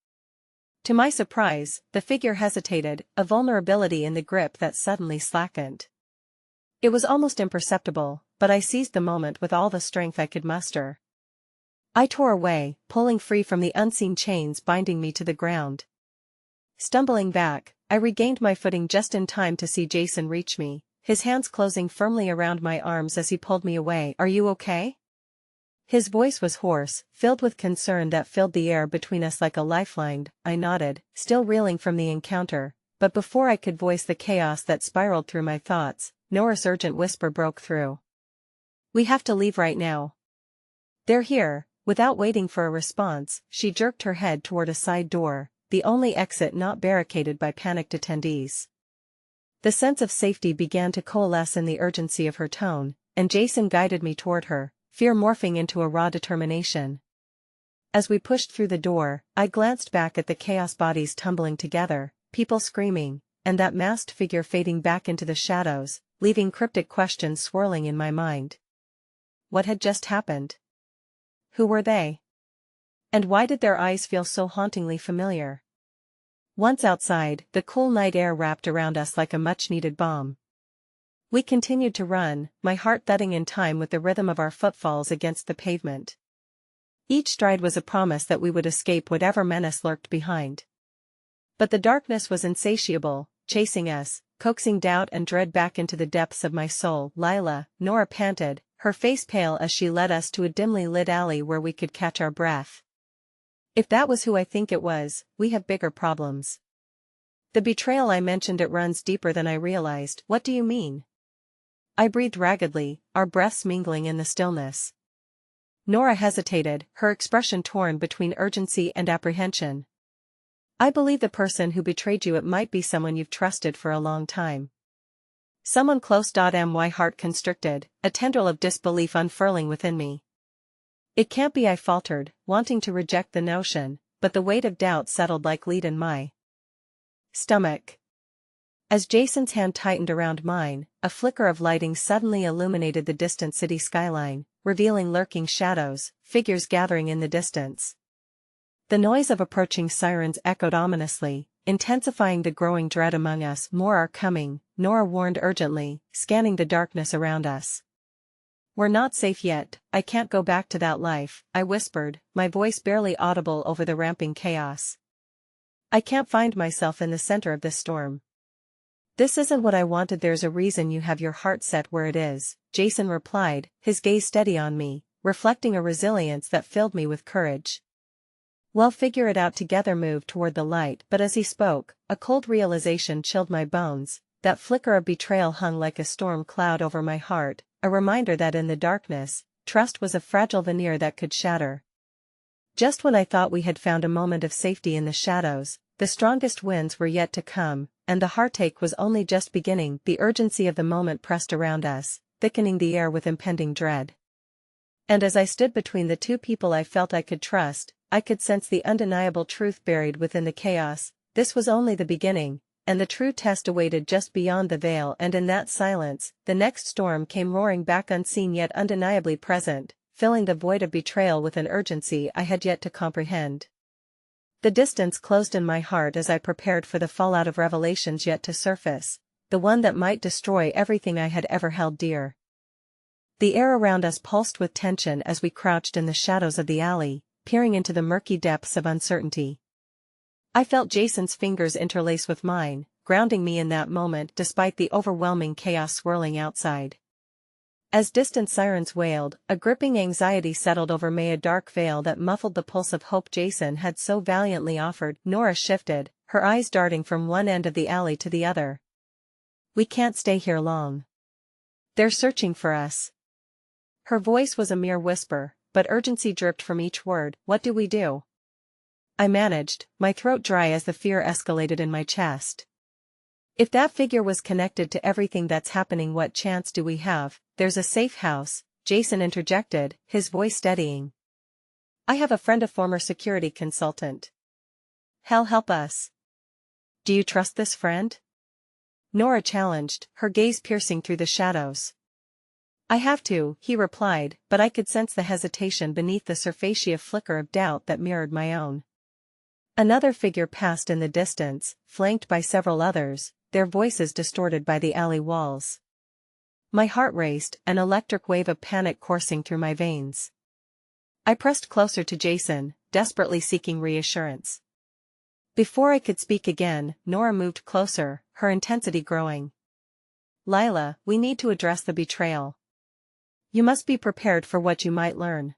To my surprise, the figure hesitated, a vulnerability in the grip that suddenly slackened. It was almost imperceptible, but I seized the moment with all the strength I could muster. I tore away, pulling free from the unseen chains binding me to the ground. Stumbling back, I regained my footing just in time to see Jason reach me, his hands closing firmly around my arms as he pulled me away. "Are you okay?" His voice was hoarse, filled with concern that filled the air between us like a lifeline. I nodded, still reeling from the encounter, but before I could voice the chaos that spiraled through my thoughts, Nora's urgent whisper broke through. "We have to leave right now. They're here." Without waiting for a response, she jerked her head toward a side door, the only exit not barricaded by panicked attendees. The sense of safety began to coalesce in the urgency of her tone, and Jason guided me toward her, fear morphing into a raw determination. As we pushed through the door, I glanced back at the chaos bodies tumbling together, people screaming, and that masked figure fading back into the shadows, leaving cryptic questions swirling in my mind. What had just happened? Who were they? And why did their eyes feel so hauntingly familiar? Once outside, the cool night air wrapped around us like a much-needed balm. We continued to run, my heart thudding in time with the rhythm of our footfalls against the pavement. Each stride was a promise that we would escape whatever menace lurked behind. But the darkness was insatiable, chasing us, coaxing doubt and dread back into the depths of my soul. "Lila," Nora panted, her face pale as she led us to a dimly lit alley where we could catch our breath. "If that was who I think it was, we have bigger problems." "The betrayal I mentioned, it runs deeper than I realized." "What do you mean?" I breathed raggedly, our breaths mingling in the stillness. Nora hesitated, her expression torn between urgency and apprehension. "I believe the person who betrayed you, it might be someone you've trusted for a long time." "Someone close." My heart constricted, a tendril of disbelief unfurling within me. "It can't be," I faltered, wanting to reject the notion, but the weight of doubt settled like lead in my stomach. As Jason's hand tightened around mine, a flicker of lighting suddenly illuminated the distant city skyline, revealing lurking shadows, figures gathering in the distance. The noise of approaching sirens echoed ominously, intensifying the growing dread among us. "More are coming," Nora warned urgently, scanning the darkness around us. "We're not safe yet. I can't go back to that life," I whispered, my voice barely audible over the ramping chaos. I can't find myself in the center of this storm. This isn't what I wanted. There's a reason you have your heart set where it is, Jason replied, his gaze steady on me, reflecting a resilience that filled me with courage. We'll figure it out together. Moved toward the light, but as he spoke, a cold realization chilled my bones. That flicker of betrayal hung like a storm cloud over my heart, a reminder that in the darkness, trust was a fragile veneer that could shatter. Just when I thought we had found a moment of safety in the shadows, the strongest winds were yet to come, and the heartache was only just beginning. The urgency of the moment pressed around us, thickening the air with impending dread. And as I stood between the two people I felt I could trust, I could sense the undeniable truth buried within the chaos. This was only the beginning, and the true test awaited just beyond the veil. And in that silence, the next storm came roaring back, unseen yet undeniably present, filling the void of betrayal with an urgency I had yet to comprehend. The distance closed in my heart as I prepared for the fallout of revelations yet to surface, the one that might destroy everything I had ever held dear. The air around us pulsed with tension as we crouched in the shadows of the alley, peering into the murky depths of uncertainty. I felt Jason's fingers interlace with mine, grounding me in that moment despite the overwhelming chaos swirling outside. As distant sirens wailed, a gripping anxiety settled over me, a dark veil that muffled the pulse of hope Jason had so valiantly offered. Nora shifted, her eyes darting from one end of the alley to the other. We can't stay here long. They're searching for us. Her voice was a mere whisper, but urgency dripped from each word. What do we do? I managed, my throat dry as the fear escalated in my chest. If that figure was connected to everything that's happening, what chance do we have? There's a safe house, Jason interjected, his voice steadying. I have a friend, a former security consultant. Hell help us. Do you trust this friend? Nora challenged, her gaze piercing through the shadows. I have to, he replied, but I could sense the hesitation beneath the surface flicker of doubt that mirrored my own. Another figure passed in the distance, flanked by several others, their voices distorted by the alley walls. My heart raced, an electric wave of panic coursing through my veins. I pressed closer to Jason, desperately seeking reassurance. Before I could speak again, Nora moved closer, her intensity growing. Lila, we need to address the betrayal. You must be prepared for what you might learn.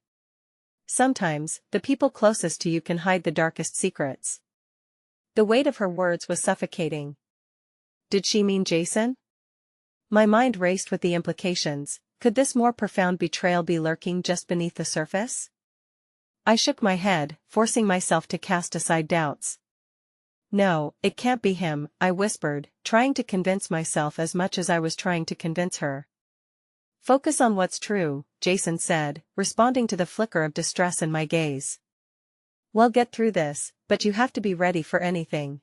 Sometimes, the people closest to you can hide the darkest secrets. The weight of her words was suffocating. Did she mean Jason? My mind raced with the implications. Could this more profound betrayal be lurking just beneath the surface? I shook my head, forcing myself to cast aside doubts. No, it can't be him, I whispered, trying to convince myself as much as I was trying to convince her. Focus on what's true, Jason said, responding to the flicker of distress in my gaze. We'll get through this, but you have to be ready for anything.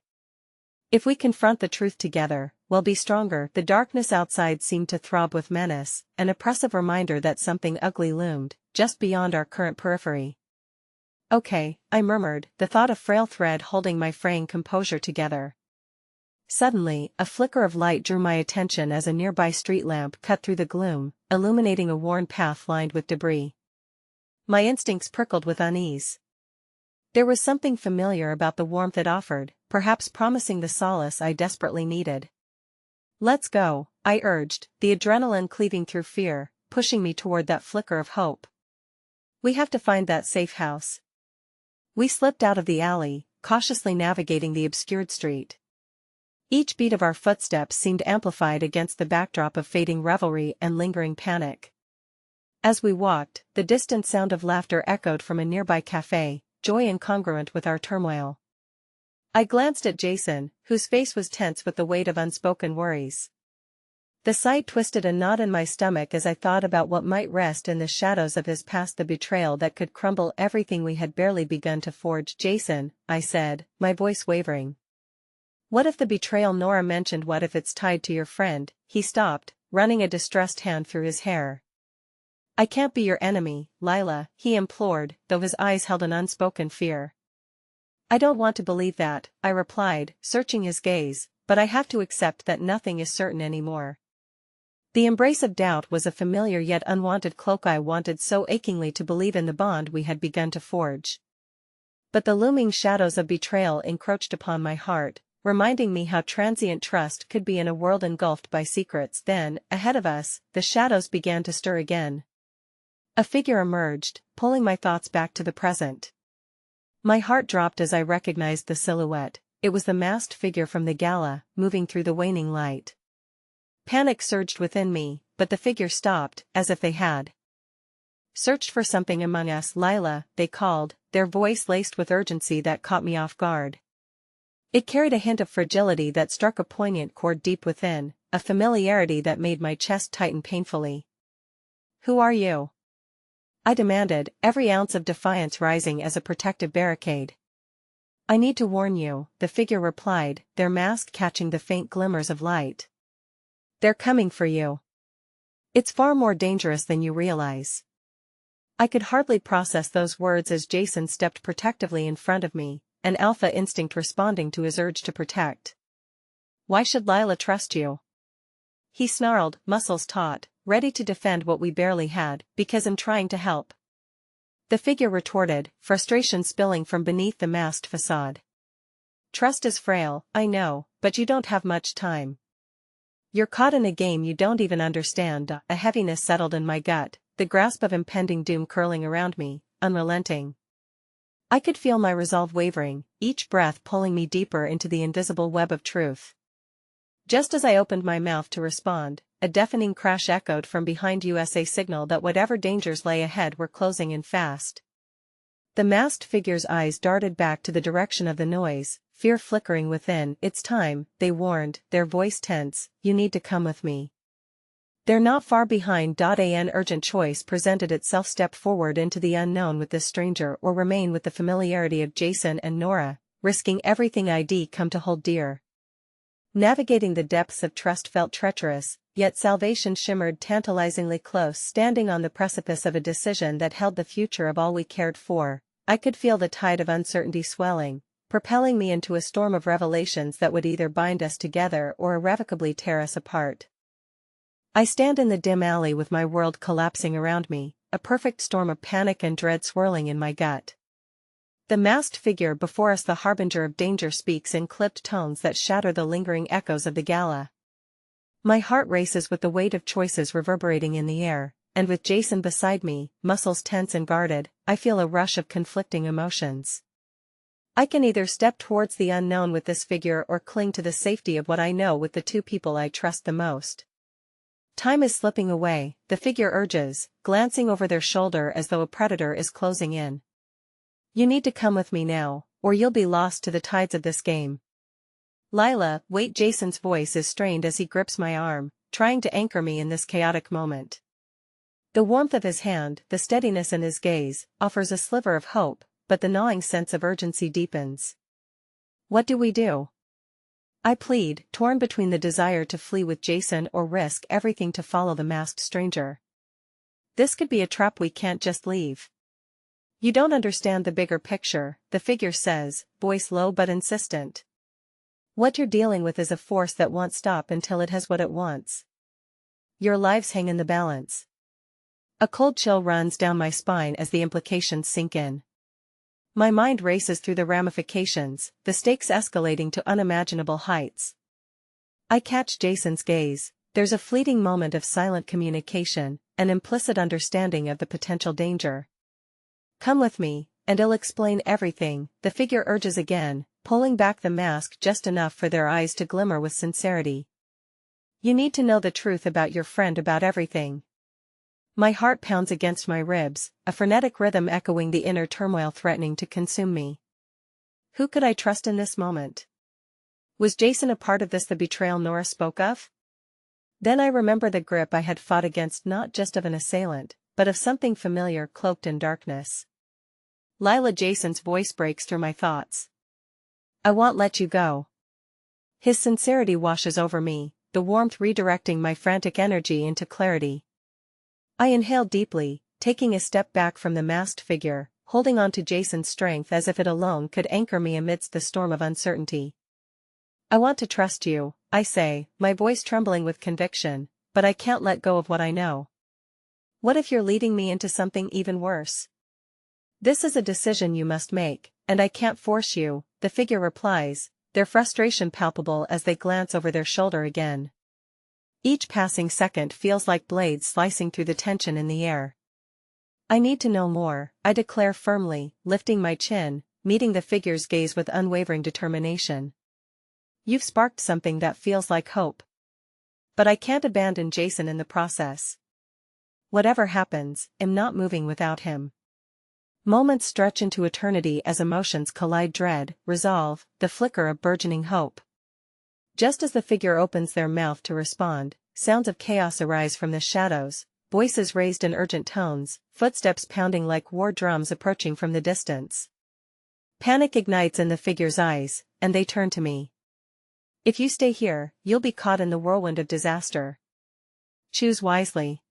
If we confront the truth together, we'll be stronger. The darkness outside seemed to throb with menace, an oppressive reminder that something ugly loomed, just beyond our current periphery. Okay, I murmured, the thought a frail thread holding my fraying composure together. Suddenly, a flicker of light drew my attention as a nearby street lamp cut through the gloom, illuminating a worn path lined with debris. My instincts prickled with unease. There was something familiar about the warmth it offered, perhaps promising the solace I desperately needed. Let's go, I urged, the adrenaline cleaving through fear, pushing me toward that flicker of hope. We have to find that safe house. We slipped out of the alley, cautiously navigating the obscured street. Each beat of our footsteps seemed amplified against the backdrop of fading revelry and lingering panic. As we walked, the distant sound of laughter echoed from a nearby cafe, joy incongruent with our turmoil. I glanced at Jason, whose face was tense with the weight of unspoken worries. The sight twisted a knot in my stomach as I thought about what might rest in the shadows of his past, the betrayal that could crumble everything we had barely begun to forge. Jason, I said, my voice wavering. What if the betrayal Nora mentioned? What if it's tied to your friend? He stopped, running a distressed hand through his hair. I can't be your enemy, Lila, he implored, though his eyes held an unspoken fear. I don't want to believe that, I replied, searching his gaze, but I have to accept that nothing is certain anymore. The embrace of doubt was a familiar yet unwanted cloak I wanted so achingly to believe in the bond we had begun to forge. But the looming shadows of betrayal encroached upon my heart, reminding me how transient trust could be in a world engulfed by secrets. Then, ahead of us, the shadows began to stir again. A figure emerged, pulling my thoughts back to the present. My heart dropped as I recognized the silhouette. It was the masked figure from the gala, moving through the waning light. Panic surged within me, but the figure stopped, as if they had searched for something among us. "Lila," they called, their voice laced with urgency that caught me off guard. It carried a hint of fragility that struck a poignant chord deep within, a familiarity that made my chest tighten painfully. "Who are you?" I demanded, every ounce of defiance rising as a protective barricade. "I need to warn you," the figure replied, their mask catching the faint glimmers of light. "They're coming for you. It's far more dangerous than you realize." I could hardly process those words as Jason stepped protectively in front of me, an alpha instinct responding to his urge to protect. "Why should Lila trust you?" he snarled, muscles taut, ready to defend what we barely had. "Because I'm trying to help," the figure retorted, frustration spilling from beneath the masked facade. "Trust is frail, I know, but you don't have much time. You're caught in a game you don't even understand." A heaviness settled in my gut, the grasp of impending doom curling around me, unrelenting. I could feel my resolve wavering, each breath pulling me deeper into the invisible web of truth. Just as I opened my mouth to respond, a deafening crash echoed from behind us, a signal that whatever dangers lay ahead were closing in fast. The masked figure's eyes darted back to the direction of the noise, fear flickering within. "It's time," they warned, their voice tense. "You need to come with me. They're not far behind." An urgent choice presented itself: step forward into the unknown with this stranger or remain with the familiarity of Jason and Nora, risking everything I'd come to hold dear. Navigating the depths of trust felt treacherous, yet salvation shimmered tantalizingly close. Standing on the precipice of a decision that held the future of all we cared for, I could feel the tide of uncertainty swelling, propelling me into a storm of revelations that would either bind us together or irrevocably tear us apart. I stand in the dim alley with my world collapsing around me, a perfect storm of panic and dread swirling in my gut. The masked figure before us, the harbinger of danger, speaks in clipped tones that shatter the lingering echoes of the gala. My heart races with the weight of choices reverberating in the air, and with Jason beside me, muscles tense and guarded, I feel a rush of conflicting emotions. I can either step towards the unknown with this figure or cling to the safety of what I know with the two people I trust the most. "Time is slipping away," the figure urges, glancing over their shoulder as though a predator is closing in. "You need to come with me now, or you'll be lost to the tides of this game." "Lila, wait." Jason's voice is strained as he grips my arm, trying to anchor me in this chaotic moment. The warmth of his hand, the steadiness in his gaze, offers a sliver of hope, but the gnawing sense of urgency deepens. "What do we do?" I plead, torn between the desire to flee with Jason or risk everything to follow the masked stranger. "This could be a trap, we can't just leave." "You don't understand the bigger picture," the figure says, voice low but insistent. "What you're dealing with is a force that won't stop until it has what it wants. Your lives hang in the balance." A cold chill runs down my spine as the implications sink in. My mind races through the ramifications, the stakes escalating to unimaginable heights. I catch Jason's gaze. There's a fleeting moment of silent communication, an implicit understanding of the potential danger. "Come with me, and I'll explain everything," the figure urges again, pulling back the mask just enough for their eyes to glimmer with sincerity. "You need to know the truth about your friend, about everything." My heart pounds against my ribs, a frenetic rhythm echoing the inner turmoil threatening to consume me. Who could I trust in this moment? Was Jason a part of this, the betrayal Nora spoke of? Then I remember the grip I had fought against, not just of an assailant, but of something familiar cloaked in darkness. "Lila," Jason's voice breaks through my thoughts. "I won't let you go." His sincerity washes over me, the warmth redirecting my frantic energy into clarity. I inhale deeply, taking a step back from the masked figure, holding on to Jason's strength as if it alone could anchor me amidst the storm of uncertainty. "I want to trust you," I say, my voice trembling with conviction, "but I can't let go of what I know. What if you're leading me into something even worse?" This is a decision you must make, and I can't force you, the figure replies, their frustration palpable as they glance over their shoulder again. Each passing second feels like blades slicing through the tension in the air. I need to know more, I declare firmly, lifting my chin, meeting the figure's gaze with unwavering determination. You've sparked something that feels like hope. But I can't abandon Jason in the process. Whatever happens, I'm not moving without him. Moments stretch into eternity as emotions collide: dread, resolve, the flicker of burgeoning hope. Just as the figure opens their mouth to respond, sounds of chaos arise from the shadows, voices raised in urgent tones, footsteps pounding like war drums approaching from the distance. Panic ignites in the figure's eyes, and they turn to me. If you stay here, you'll be caught in the whirlwind of disaster. Choose wisely.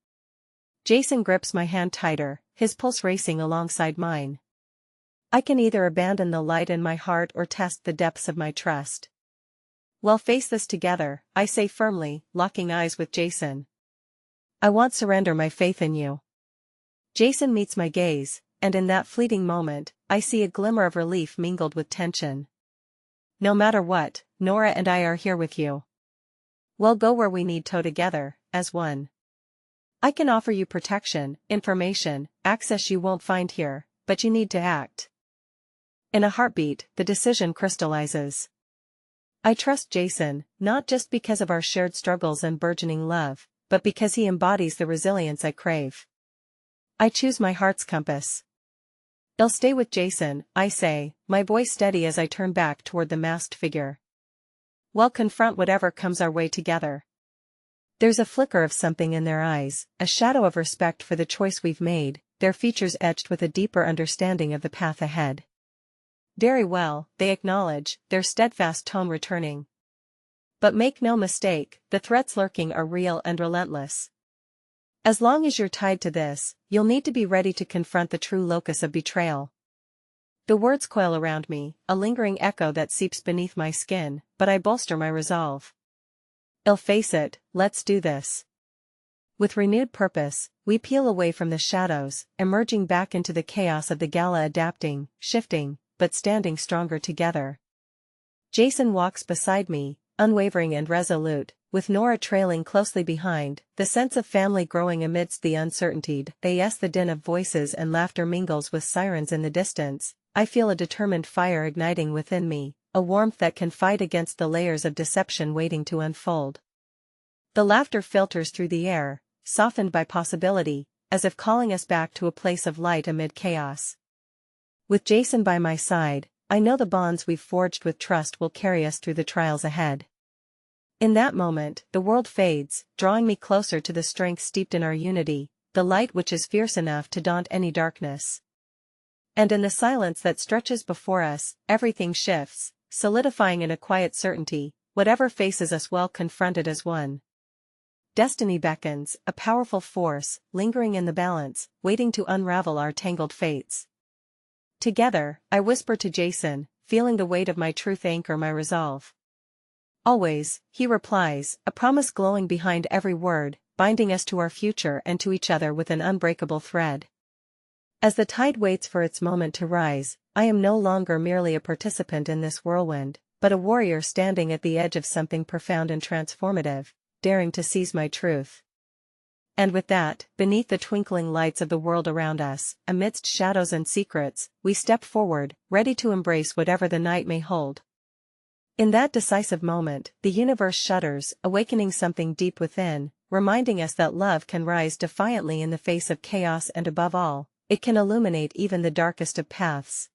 Jason grips my hand tighter, his pulse racing alongside mine. I can either abandon the light in my heart or test the depths of my trust. We'll face this together, I say firmly, locking eyes with Jason. I won't surrender my faith in you. Jason meets my gaze, and in that fleeting moment, I see a glimmer of relief mingled with tension. No matter what, Nora and I are here with you. We'll go where we need to together, as one. I can offer you protection, information, access you won't find here, but you need to act. In a heartbeat, the decision crystallizes. I trust Jason, not just because of our shared struggles and burgeoning love, but because he embodies the resilience I crave. I choose my heart's compass. I'll stay with Jason, I say, my voice steady as I turn back toward the masked figure. We'll confront whatever comes our way together. There's a flicker of something in their eyes, a shadow of respect for the choice we've made, their features etched with a deeper understanding of the path ahead. Very well, they acknowledge, their steadfast tone returning. But make no mistake, the threats lurking are real and relentless. As long as you're tied to this, you'll need to be ready to confront the true locus of betrayal. The words coil around me, a lingering echo that seeps beneath my skin, but I bolster my resolve. I'll face it, let's do this. With renewed purpose, we peel away from the shadows, emerging back into the chaos of the gala, adapting, shifting, but standing stronger together. Jason walks beside me, unwavering and resolute, with Nora trailing closely behind, the sense of family growing amidst the uncertainty. Yes, the din of voices and laughter mingles with sirens in the distance. I feel a determined fire igniting within me, a warmth that can fight against the layers of deception waiting to unfold. The laughter filters through the air, softened by possibility, as if calling us back to a place of light amid chaos. With Jason by my side, I know the bonds we've forged with trust will carry us through the trials ahead. In that moment, the world fades, drawing me closer to the strength steeped in our unity, the light which is fierce enough to daunt any darkness. And in the silence that stretches before us, everything shifts, solidifying in a quiet certainty, whatever faces us well confronted as one. Destiny beckons, a powerful force, lingering in the balance, waiting to unravel our tangled fates. Together, I whisper to Jason, feeling the weight of my truth anchor my resolve. Always, he replies, a promise glowing behind every word, binding us to our future and to each other with an unbreakable thread. As the tide waits for its moment to rise, I am no longer merely a participant in this whirlwind, but a warrior standing at the edge of something profound and transformative, daring to seize my truth. And with that, beneath the twinkling lights of the world around us, amidst shadows and secrets, we step forward, ready to embrace whatever the night may hold. In that decisive moment, the universe shudders, awakening something deep within, reminding us that love can rise defiantly in the face of chaos and above all, it can illuminate even the darkest of paths.